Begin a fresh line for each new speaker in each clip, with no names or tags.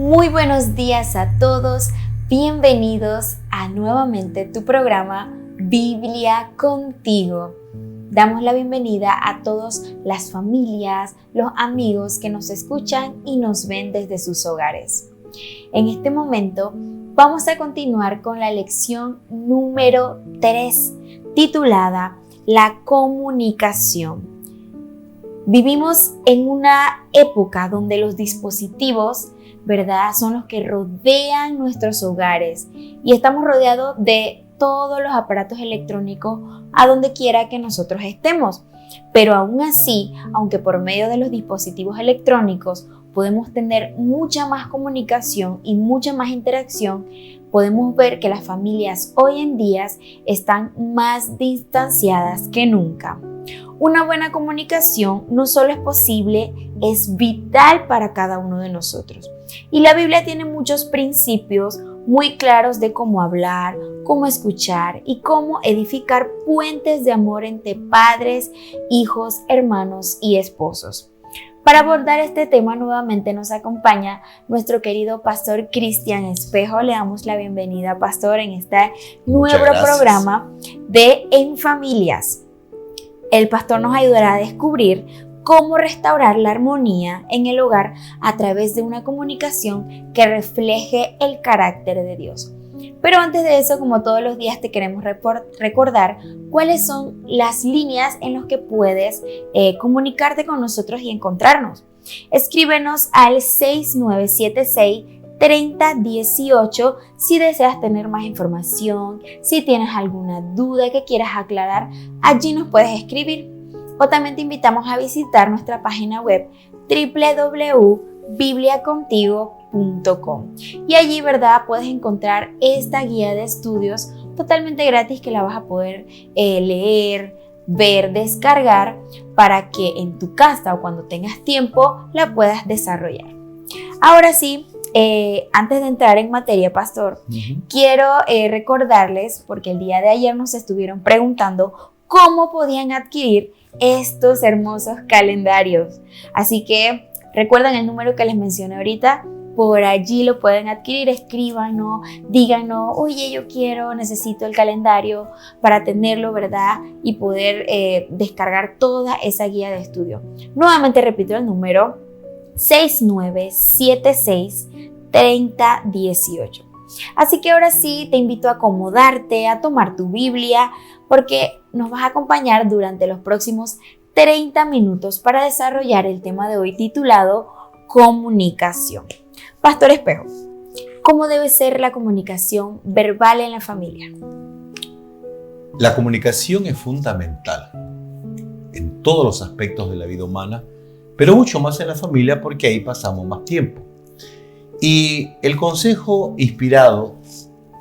Muy buenos días a todos, bienvenidos a nuevamente tu programa Biblia Contigo. Damos la bienvenida a todas las familias, los amigos que nos escuchan y nos ven desde sus hogares. En este momento vamos a continuar con la lección número 3, titulada La comunicación. Vivimos en una época donde los dispositivos, ¿verdad?, son los que rodean nuestros hogares y estamos rodeados de todos los aparatos electrónicos a donde quiera que nosotros estemos. Pero aún así, aunque por medio de los dispositivos electrónicos podemos tener mucha más comunicación y mucha más interacción, podemos ver que las familias hoy en día están más distanciadas que nunca. Una buena comunicación no solo es posible, es vital para cada uno de nosotros. Y la Biblia tiene muchos principios muy claros de cómo hablar, cómo escuchar y cómo edificar puentes de amor entre padres, hijos, hermanos y esposos. Para abordar este tema nuevamente nos acompaña nuestro querido pastor Cristian Espejo. Le damos la bienvenida, pastor, en este nuevo programa de En Familias. El pastor nos ayudará a descubrir cómo restaurar la armonía en el hogar a través de una comunicación que refleje el carácter de Dios. Pero antes de eso, como todos los días, te queremos recordar cuáles son las líneas en las que puedes comunicarte con nosotros y encontrarnos. Escríbenos al 6976-3018 si deseas tener más información, si tienes alguna duda que quieras aclarar, allí nos puedes escribir. O también te invitamos a visitar nuestra página web www.bibliacontigo.com y allí, ¿verdad?, puedes encontrar esta guía de estudios totalmente gratis que la vas a poder leer, ver, descargar para que en tu casa o cuando tengas tiempo la puedas desarrollar. Ahora sí, antes de entrar en materia, pastor, quiero recordarles, porque el día de ayer nos estuvieron preguntando cómo podían adquirir estos hermosos calendarios. Así que recuerden el número que les mencioné ahorita, por allí lo pueden adquirir. Escríbanos, díganos, oye, yo necesito el calendario para tenerlo, ¿verdad?, y poder descargar toda esa guía de estudio. Nuevamente repito el número 6976-3018. Así que ahora sí te invito a acomodarte, a tomar tu Biblia, porque nos vas a acompañar durante los próximos 30 minutos para desarrollar el tema de hoy titulado Comunicación. Pastor Espejo, ¿cómo debe ser la comunicación verbal en la familia?
La comunicación es fundamental en todos los aspectos de la vida humana, pero mucho más en la familia porque ahí pasamos más tiempo. Y el consejo inspirado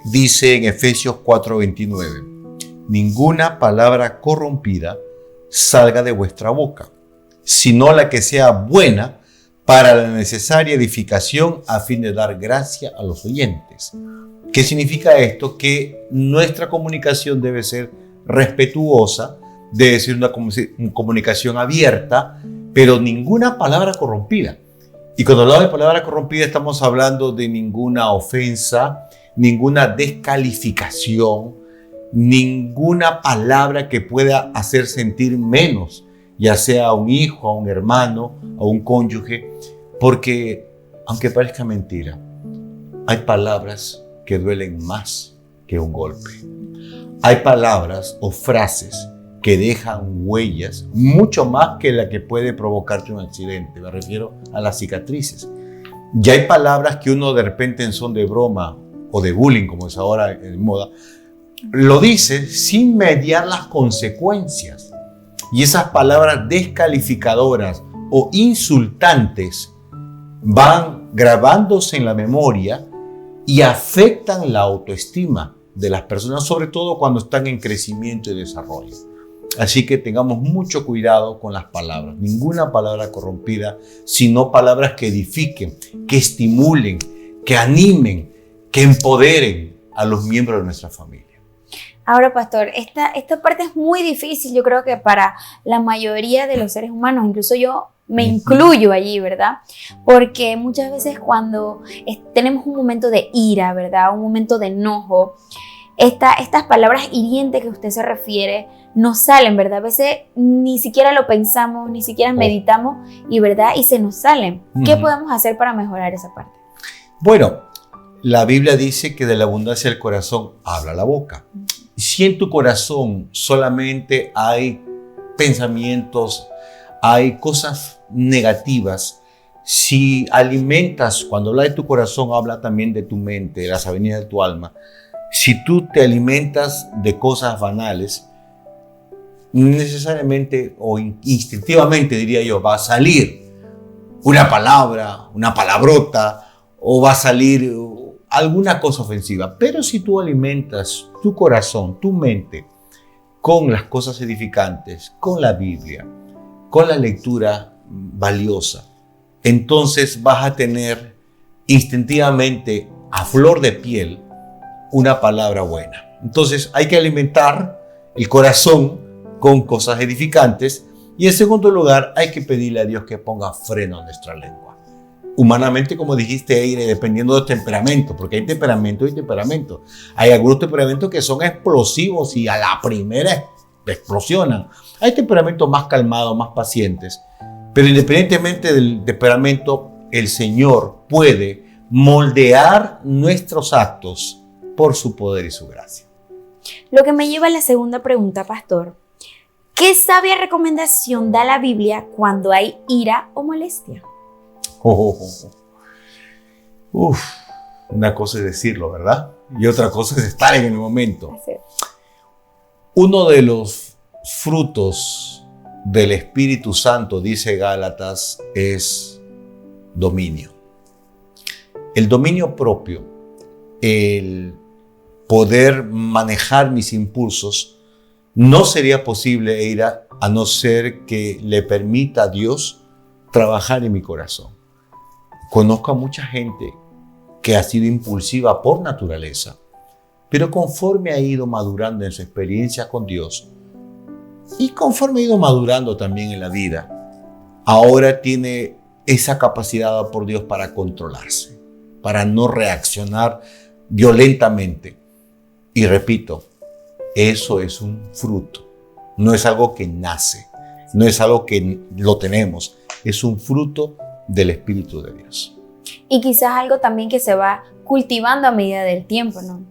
dice en Efesios 4:29, ninguna palabra corrompida salga de vuestra boca, sino la que sea buena para la necesaria edificación a fin de dar gracia a los oyentes. ¿Qué significa esto? Que nuestra comunicación debe ser respetuosa, debe ser una comunicación abierta, pero ninguna palabra corrompida. Y cuando hablamos de palabra corrompida estamos hablando de ninguna ofensa, ninguna descalificación, ninguna palabra que pueda hacer sentir menos, ya sea a un hijo, a un hermano, a un cónyuge, porque aunque parezca mentira, hay palabras que duelen más que un golpe. Hay palabras o frases que dejan huellas mucho más que la que puede provocarte un accidente. Me refiero a las cicatrices. Ya hay palabras que uno de repente en son de broma o de bullying, como es ahora en moda, lo dice sin mediar las consecuencias. Y esas palabras descalificadoras o insultantes van grabándose en la memoria y afectan la autoestima de las personas, sobre todo cuando están en crecimiento y desarrollo. Así que tengamos mucho cuidado con las palabras. Ninguna palabra corrompida, sino palabras que edifiquen, que estimulen, que animen, que empoderen a los miembros de nuestra familia.
Ahora, pastor, esta parte es muy difícil, yo creo que para la mayoría de los seres humanos, incluso yo me incluyo allí, ¿verdad? Porque muchas veces cuando tenemos un momento de ira, ¿verdad? Un momento de enojo, estas palabras hirientes que usted se refiere nos salen, ¿verdad? A veces ni siquiera lo pensamos, ni siquiera meditamos ¿verdad? Y se nos salen. ¿Qué podemos hacer para mejorar esa parte?
Bueno, la Biblia dice que de la abundancia del corazón habla la boca. Si en tu corazón solamente hay pensamientos, hay cosas negativas, si alimentas, cuando habla de tu corazón, habla también de tu mente, de las avenidas de tu alma. Si tú te alimentas de cosas banales, necesariamente o instintivamente, diría yo, va a salir una palabra, una palabrota, o va a salir alguna cosa ofensiva. Pero si tú alimentas tu corazón, tu mente, con las cosas edificantes, con la Biblia, con la lectura valiosa, entonces vas a tener instintivamente a flor de piel una palabra buena. Entonces hay que alimentar el corazón con cosas edificantes y en segundo lugar hay que pedirle a Dios que ponga freno a nuestra lengua. Humanamente, como dijiste, Eire, dependiendo del temperamento, porque hay temperamento y temperamento. Hay algunos temperamentos que son explosivos y a la primera explosionan. Hay temperamentos más calmados, más pacientes. Pero independientemente del temperamento, el Señor puede moldear nuestros actos por su poder y su gracia.
Lo que me lleva a la segunda pregunta, pastor. ¿Qué sabia recomendación da la Biblia cuando hay ira o molestia?
Una cosa es decirlo, ¿verdad? Y otra cosa es estar en el momento. Uno de los frutos del Espíritu Santo, dice Gálatas, es dominio. El dominio propio, el poder manejar mis impulsos, no sería posible, Eira, a no ser que le permita a Dios trabajar en mi corazón. Conozco a mucha gente que ha sido impulsiva por naturaleza, pero conforme ha ido madurando en su experiencia con Dios y conforme ha ido madurando también en la vida, ahora tiene esa capacidad dada por Dios para controlarse, para no reaccionar violentamente. Y repito, eso es un fruto, no es algo que nace, no es algo que lo tenemos, es un fruto del Espíritu de Dios.
Y quizás algo también que se va cultivando a medida del tiempo, ¿no?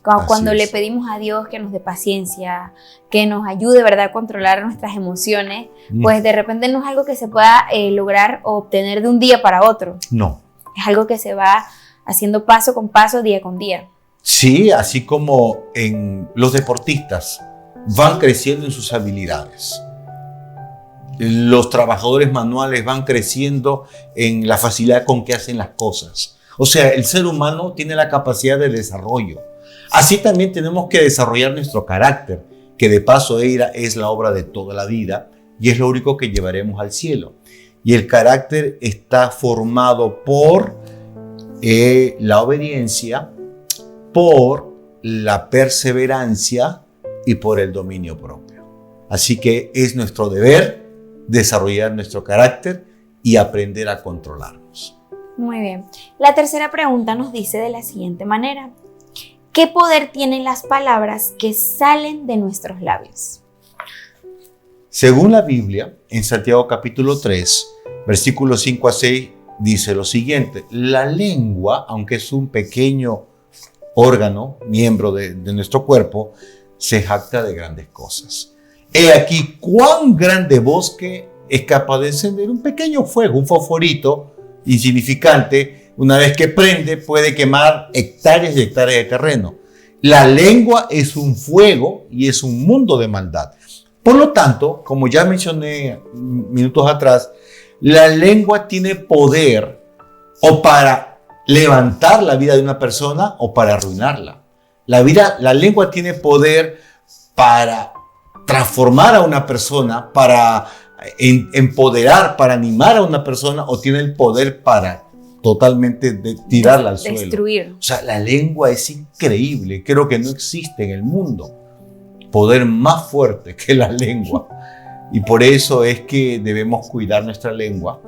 Cuando le pedimos a Dios que nos dé paciencia, que nos ayude, ¿verdad?, a controlar nuestras emociones, pues de repente no es algo que se pueda lograr o obtener de un día para otro.
No.
Es algo que se va haciendo paso con paso, día con día.
Sí, así como en los deportistas van creciendo en sus habilidades. Los trabajadores manuales van creciendo en la facilidad con que hacen las cosas. O sea, el ser humano tiene la capacidad de desarrollo. Así también tenemos que desarrollar nuestro carácter, que de paso, Eira, es la obra de toda la vida y es lo único que llevaremos al cielo. Y el carácter está formado por la obediencia, por la perseverancia y por el dominio propio. Así que es nuestro deber desarrollar nuestro carácter y aprender a controlarnos.
Muy bien. La tercera pregunta nos dice de la siguiente manera: ¿qué poder tienen las palabras que salen de nuestros labios?
Según la Biblia, en Santiago capítulo 3, versículos 5 a 6, dice lo siguiente: la lengua, aunque es un pequeño órgano, miembro de nuestro cuerpo, se jacta de grandes cosas. He aquí cuán grande bosque es capaz de encender un pequeño fuego, un fosforito insignificante. Una vez que prende, puede quemar hectáreas y hectáreas de terreno. La lengua es un fuego y es un mundo de maldad. Por lo tanto, como ya mencioné minutos atrás, la lengua tiene poder o para levantar la vida de una persona o para arruinarla. La lengua tiene poder para transformar a una persona, para empoderar, para animar a una persona, o tiene el poder para totalmente tirarla al suelo.
Destruir.
O sea, la lengua es increíble. Creo que no existe en el mundo poder más fuerte que la lengua. Y por eso es que debemos cuidar nuestra lengua.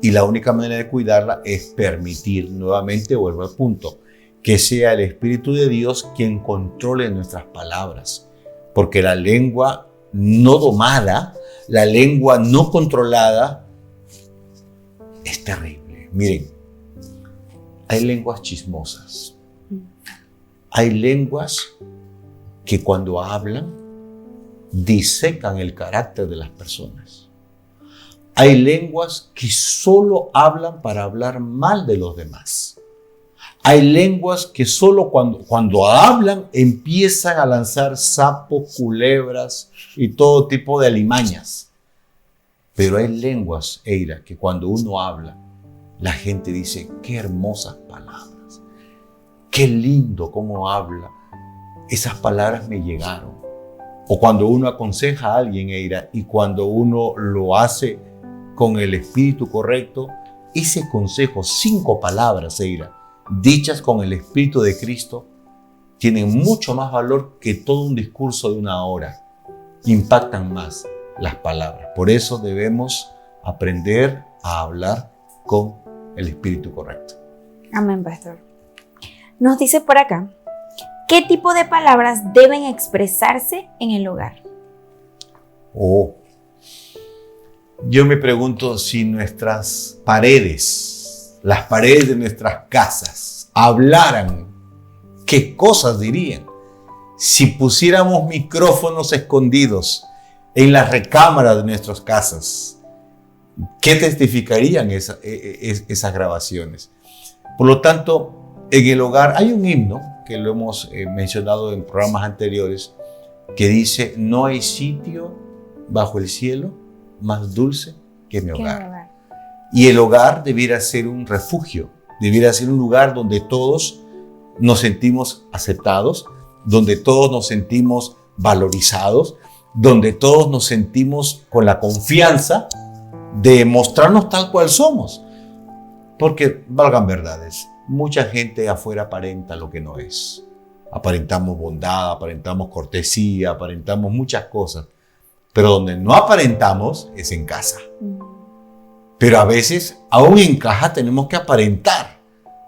Y la única manera de cuidarla es permitir, nuevamente vuelvo al punto, que sea el Espíritu de Dios quien controle nuestras palabras. Porque la lengua no domada, la lengua no controlada, es terrible. Miren, hay lenguas chismosas. Hay lenguas que cuando hablan, disecan el carácter de las personas. Hay lenguas que solo hablan para hablar mal de los demás. Hay lenguas que solo cuando hablan empiezan a lanzar sapos, culebras y todo tipo de alimañas. Pero hay lenguas, Eira, que cuando uno habla, la gente dice, qué hermosas palabras, qué lindo cómo habla, esas palabras me llegaron. O cuando uno aconseja a alguien, Eira, y cuando uno lo hace con el espíritu correcto, ese consejo, 5 palabras, Eira, dichas con el Espíritu de Cristo, tienen mucho más valor que todo un discurso de 1 hora. Impactan más las palabras. Por eso debemos aprender a hablar con el Espíritu correcto.
Amén, pastor. Nos dice por acá, ¿qué tipo de palabras deben expresarse en el hogar?
Yo me pregunto si nuestras paredes, las paredes de nuestras casas, hablaran, ¿qué cosas dirían? Si pusiéramos micrófonos escondidos en las recámaras de nuestras casas, ¿qué testificarían esas grabaciones? Por lo tanto, en el hogar hay un himno, que lo hemos mencionado en programas anteriores, que dice, no hay sitio bajo el cielo más dulce que mi hogar. Y el hogar debiera ser un refugio, debiera ser un lugar donde todos nos sentimos aceptados, donde todos nos sentimos valorizados, donde todos nos sentimos con la confianza de mostrarnos tal cual somos. Porque, valgan verdades, mucha gente afuera aparenta lo que no es. Aparentamos bondad, aparentamos cortesía, aparentamos muchas cosas. Pero donde no aparentamos es en casa. Pero a veces, aún en casa, tenemos que aparentar.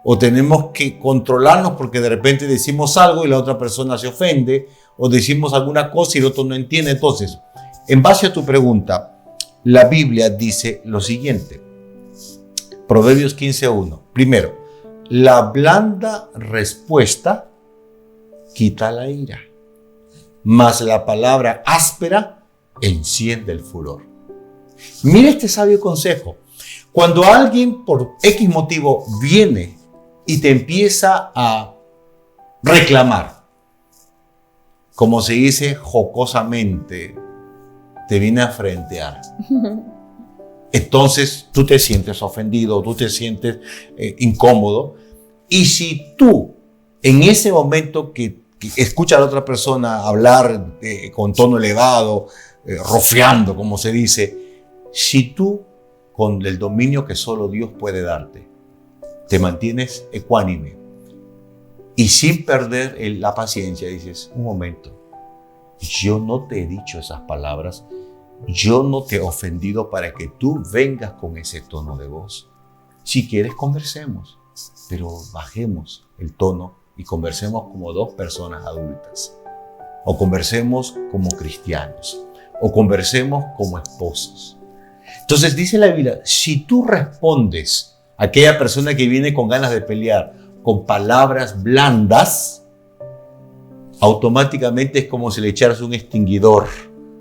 O tenemos que controlarnos porque de repente decimos algo y la otra persona se ofende. O decimos alguna cosa y el otro no entiende. Entonces, en base a tu pregunta, la Biblia dice lo siguiente. Proverbios 15:1. Primero, la blanda respuesta quita la ira, mas la palabra áspera enciende el furor. Mira este sabio consejo. Cuando alguien por X motivo viene y te empieza a reclamar, como se dice jocosamente, te viene a frentear. Entonces tú te sientes ofendido, tú te sientes incómodo. Y si tú en ese momento que escuchas a la otra persona hablar con tono elevado, rofeando, como se dice, si tú con el dominio que solo Dios puede darte, te mantienes ecuánime y sin perder la paciencia, dices, un momento, yo no te he dicho esas palabras, yo no te he ofendido para que tú vengas con ese tono de voz. Si quieres, conversemos, pero bajemos el tono y conversemos como 2 personas adultas, o conversemos como cristianos, o conversemos como esposos. Entonces dice la Biblia, si tú respondes a aquella persona que viene con ganas de pelear con palabras blandas, automáticamente es como si le echaras un extinguidor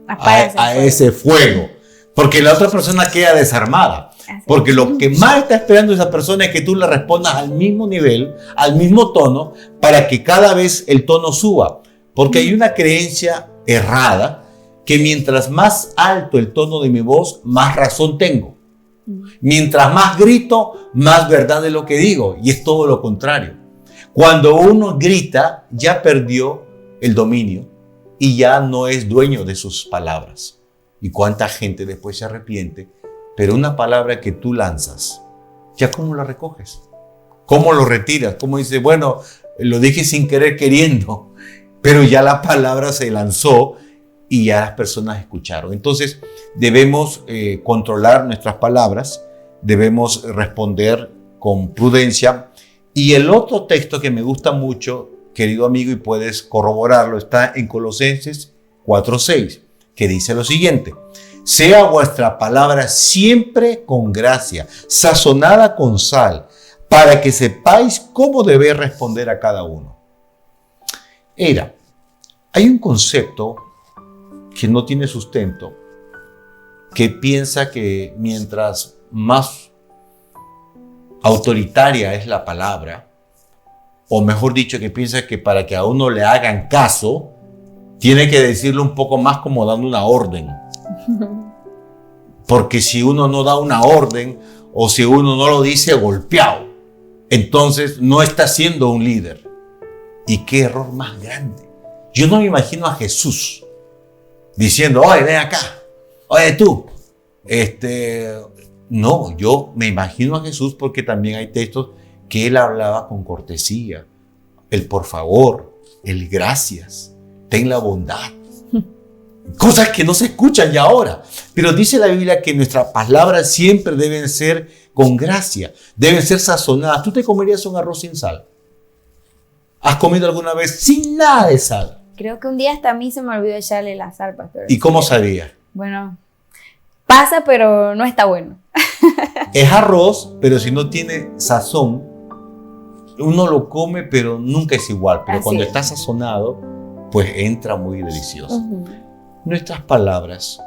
a ese fuego, porque la otra persona queda desarmada. Porque lo que más está esperando esa persona es que tú le respondas al mismo nivel, al mismo tono, para que cada vez el tono suba. Porque hay una creencia errada que mientras más alto el tono de mi voz, más razón tengo. Mientras más grito, más verdad de lo que digo. Y es todo lo contrario. Cuando uno grita, ya perdió el dominio y ya no es dueño de sus palabras. Y cuánta gente después se arrepiente. Pero una palabra que tú lanzas, ¿ya cómo la recoges? ¿Cómo lo retiras? ¿Cómo dices, bueno, lo dije sin querer queriendo? pero ya la palabra se lanzó y ya las personas escucharon. Entonces debemos controlar nuestras palabras, debemos responder con prudencia. Y el otro texto que me gusta mucho, querido amigo, y puedes corroborarlo, está en Colosenses 4:6, que dice lo siguiente: sea vuestra palabra siempre con gracia, sazonada con sal, para que sepáis cómo debéis responder a cada uno. Hay un concepto que no tiene sustento, que piensa que mientras más autoritaria es la palabra, o mejor dicho, que piensa que para que a uno le hagan caso, tiene que decirlo un poco más como dando una orden. Porque si uno no da una orden, o si uno no lo dice golpeado, entonces no está siendo un líder. ¿Y qué error más grande? Yo no me imagino a Jesús diciendo: oye, ven acá, oye tú. No, yo me imagino a Jesús porque también hay textos que él hablaba con cortesía. El por favor, el gracias, ten la bondad. Cosas que no se escuchan ya ahora. Pero dice la Biblia que nuestras palabras siempre deben ser con gracia, deben ser sazonadas. ¿Tú te comerías un arroz sin sal? ¿Has comido alguna vez sin nada de sal?
Creo que un día hasta a mí se me olvidó echarle la sal, pastor.
¿Y cómo sabía?
Bueno, pasa, pero no está bueno.
Es arroz, pero si no tiene sazón, uno lo come, pero nunca es igual. Pero cuando está sazonado, pues entra muy delicioso. Nuestras palabras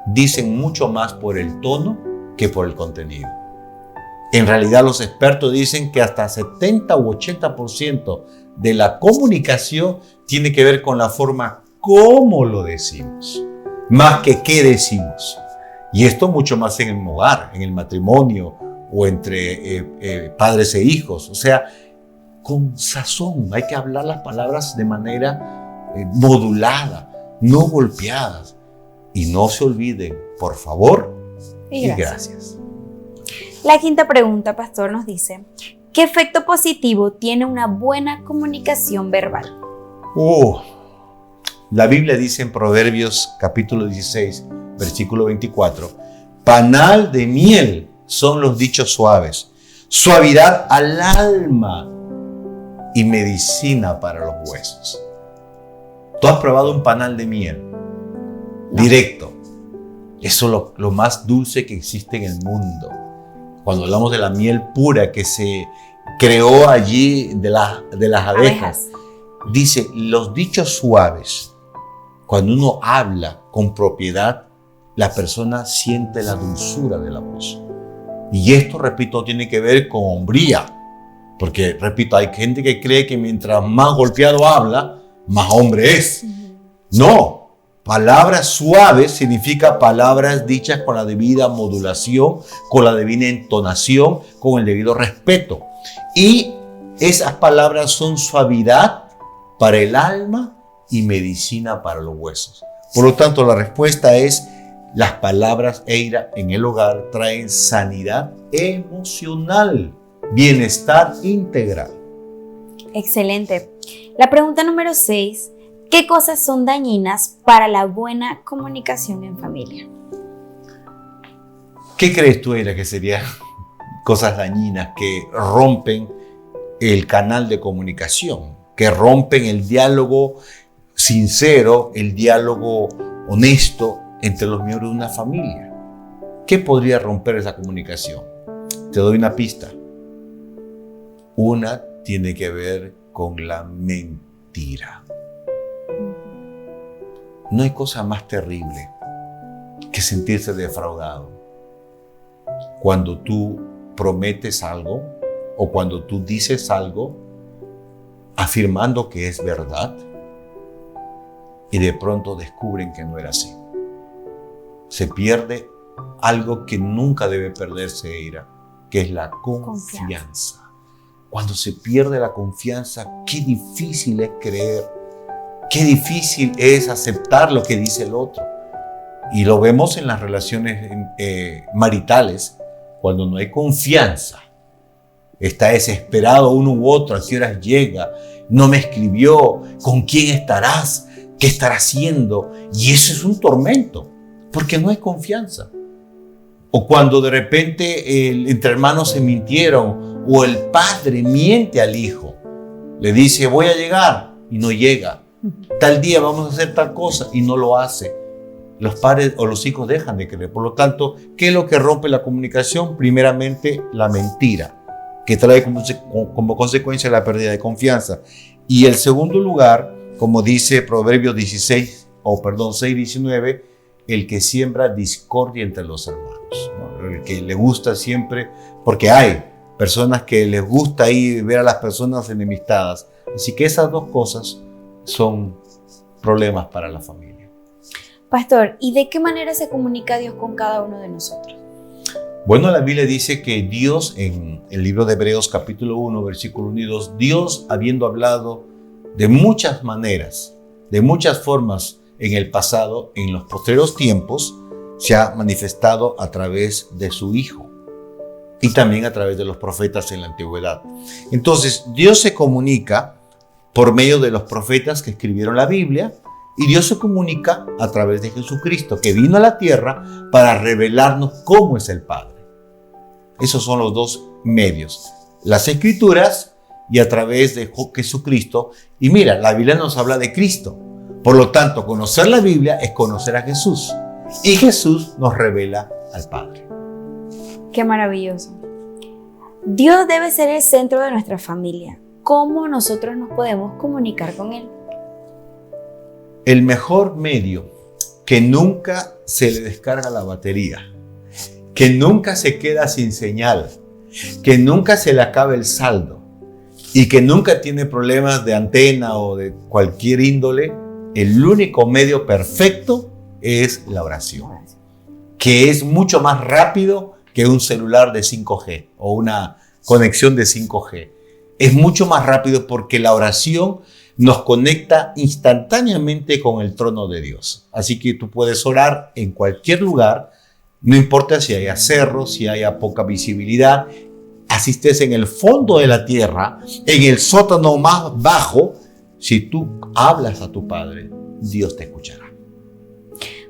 dicen mucho más por el tono que por el contenido. En realidad, los expertos dicen que hasta 70 u 80% de la comunicación tiene que ver con la forma como lo decimos, más que qué decimos. Y esto mucho más en el hogar, en el matrimonio o entre padres e hijos. O sea, con sazón. Hay que hablar las palabras de manera modulada, no golpeadas. Y no se olviden, por favor, y gracias.
La quinta pregunta, pastor, nos dice: ¿qué efecto positivo tiene una buena comunicación verbal?
La Biblia dice en Proverbios capítulo 16, versículo 24: panal de miel son los dichos suaves, suavidad al alma y medicina para los huesos. ¿Tú has probado un panal de miel? No. Directo. Eso es lo más dulce que existe en el mundo. Cuando hablamos de la miel pura que se creó allí de las abejas. Dice, los dichos suaves, cuando uno habla con propiedad, la persona siente la dulzura de la voz. Y esto, repito, tiene que ver con hombría. Porque, repito, hay gente que cree que mientras más golpeado habla, más hombre es. No. Palabras suaves significa palabras dichas con la debida modulación, con la debida entonación, con el debido respeto. Y esas palabras son suavidad para el alma y medicina para los huesos. Por lo tanto, la respuesta es: las palabras Eira en el hogar traen sanidad emocional, bienestar integral.
Excelente. La pregunta número 6: ¿qué cosas son dañinas para la buena comunicación en familia?
¿Qué crees tú, Eira, que serían cosas dañinas que rompen el canal de comunicación, que rompen el diálogo sincero, el diálogo honesto entre los miembros de una familia? ¿Qué podría romper esa comunicación? Te doy una pista. Una tiene que ver con la mentira. No hay cosa más terrible que sentirse defraudado. Cuando tú prometes algo o cuando tú dices algo afirmando que es verdad y de pronto descubren que no era así. Se pierde algo que nunca debe perderse, Eira, que es la confianza. Cuando se pierde la confianza, qué difícil es creer. Qué difícil es aceptar lo que dice el otro. Y lo vemos en las relaciones maritales, cuando no hay confianza. Está desesperado uno u otro, a qué horas llega, no me escribió, ¿con quién estarás? ¿Qué estará haciendo? Y eso es un tormento, porque no hay confianza. O cuando de repente entre hermanos se mintieron, o el padre miente al hijo, le dice voy a llegar y no llega, tal día vamos a hacer tal cosa y no lo hace. Los padres o los hijos dejan de creer. Por lo tanto, ¿qué es lo que rompe la comunicación? Primeramente, la mentira, que trae como consecuencia la pérdida de confianza. Y el segundo lugar, como dice Proverbios 6:19, el que siembra discordia entre los hermanos, ¿no? El que le gusta siempre, porque hay personas que les gusta ahí ver a las personas enemistadas. Así que esas dos cosas son problemas para la familia.
Pastor, ¿y de qué manera se comunica Dios con cada uno de nosotros?
Bueno, la Biblia dice que Dios, en el libro de Hebreos capítulo 1, versículo 1 y 2, Dios, habiendo hablado de muchas maneras, de muchas formas en el pasado, en los posteriores tiempos, se ha manifestado a través de su Hijo y también a través de los profetas en la antigüedad. Entonces, Dios se comunica por medio de los profetas que escribieron la Biblia, y Dios se comunica a través de Jesucristo, que vino a la tierra para revelarnos cómo es el Padre. Esos son los dos medios, las Escrituras y a través de Jesucristo. Y mira, la Biblia nos habla de Cristo. Por lo tanto, conocer la Biblia es conocer a Jesús. Y Jesús nos revela al Padre.
Qué maravilloso. Dios debe ser el centro de nuestra familia. ¿Cómo nosotros nos podemos comunicar con Él?
El mejor medio, que nunca se le descarga la batería, que nunca se queda sin señal, que nunca se le acabe el saldo y que nunca tiene problemas de antena o de cualquier índole, el único medio perfecto es la oración, que es mucho más rápido que un celular de 5G o una conexión de 5G. Es mucho más rápido porque la oración nos conecta instantáneamente con el trono de Dios. Así que tú puedes orar en cualquier lugar, no importa si haya cerros, si haya poca visibilidad, así estés en el fondo de la tierra, en el sótano más bajo, si tú hablas a tu Padre, Dios te escuchará.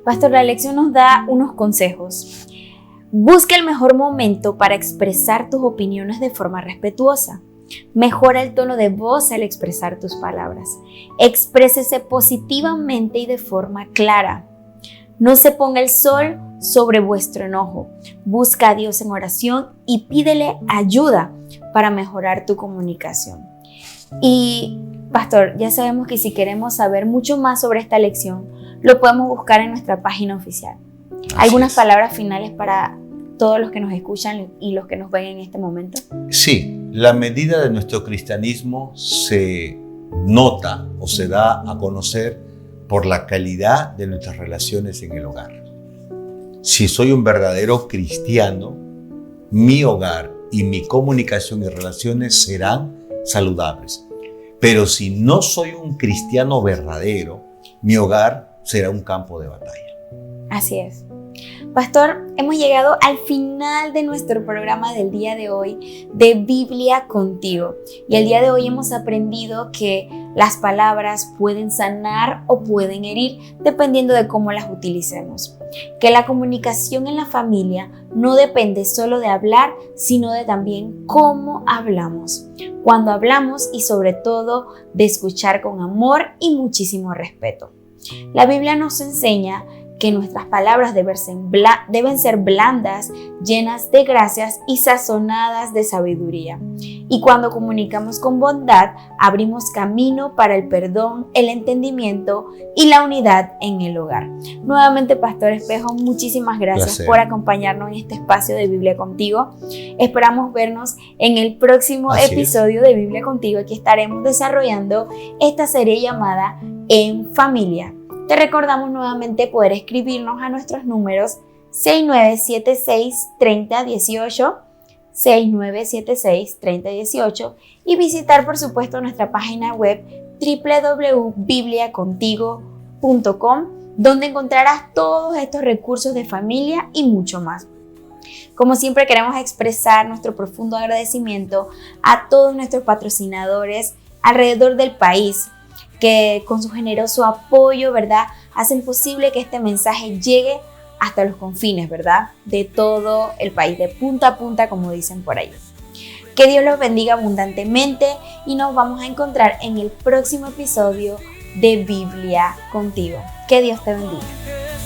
Pastor, la lección nos da unos consejos. Busca el mejor momento para expresar tus opiniones de forma respetuosa. Mejora el tono de voz al expresar tus palabras. Exprésese positivamente y de forma clara. No se ponga el sol sobre vuestro enojo. Busca a Dios en oración y pídele ayuda para mejorar tu comunicación. Y, Pastor, ya sabemos que si queremos saber mucho más sobre esta lección, lo podemos buscar en nuestra página oficial. ¿Algunas palabras finales para todos los que nos escuchan y los que nos ven en este momento?
Sí, la medida de nuestro cristianismo se nota o se da a conocer por la calidad de nuestras relaciones en el hogar. Si soy un verdadero cristiano, mi hogar y mi comunicación y relaciones serán saludables. Pero si no soy un cristiano verdadero, mi hogar será un campo de batalla.
Así es. Pastor, hemos llegado al final de nuestro programa del día de hoy de Biblia Contigo. Y el día de hoy hemos aprendido que las palabras pueden sanar o pueden herir dependiendo de cómo las utilicemos. Que la comunicación en la familia no depende solo de hablar, sino de también cómo hablamos. Cuando hablamos y sobre todo de escuchar con amor y muchísimo respeto. La Biblia nos enseña que nuestras palabras deben ser blandas, llenas de gracias y sazonadas de sabiduría. Y cuando comunicamos con bondad, abrimos camino para el perdón, el entendimiento y la unidad en el hogar. Nuevamente, Pastor Espejo, muchísimas gracias por acompañarnos en este espacio de Biblia Contigo. Esperamos vernos en el próximo episodio de Biblia Contigo. Aquí estaremos desarrollando esta serie llamada En Familia. Te recordamos nuevamente poder escribirnos a nuestros números 6976-3018, 6976-3018 y visitar por supuesto nuestra página web www.bibliacontigo.com, donde encontrarás todos estos recursos de familia y mucho más. Como siempre, queremos expresar nuestro profundo agradecimiento a todos nuestros patrocinadores, alrededor del país, que con su generoso apoyo, ¿verdad?, hacen posible que este mensaje llegue hasta los confines, ¿verdad?, de todo el país, de punta a punta, como dicen por ahí. Que Dios los bendiga abundantemente y nos vamos a encontrar en el próximo episodio de Biblia Contigo. Que Dios te bendiga.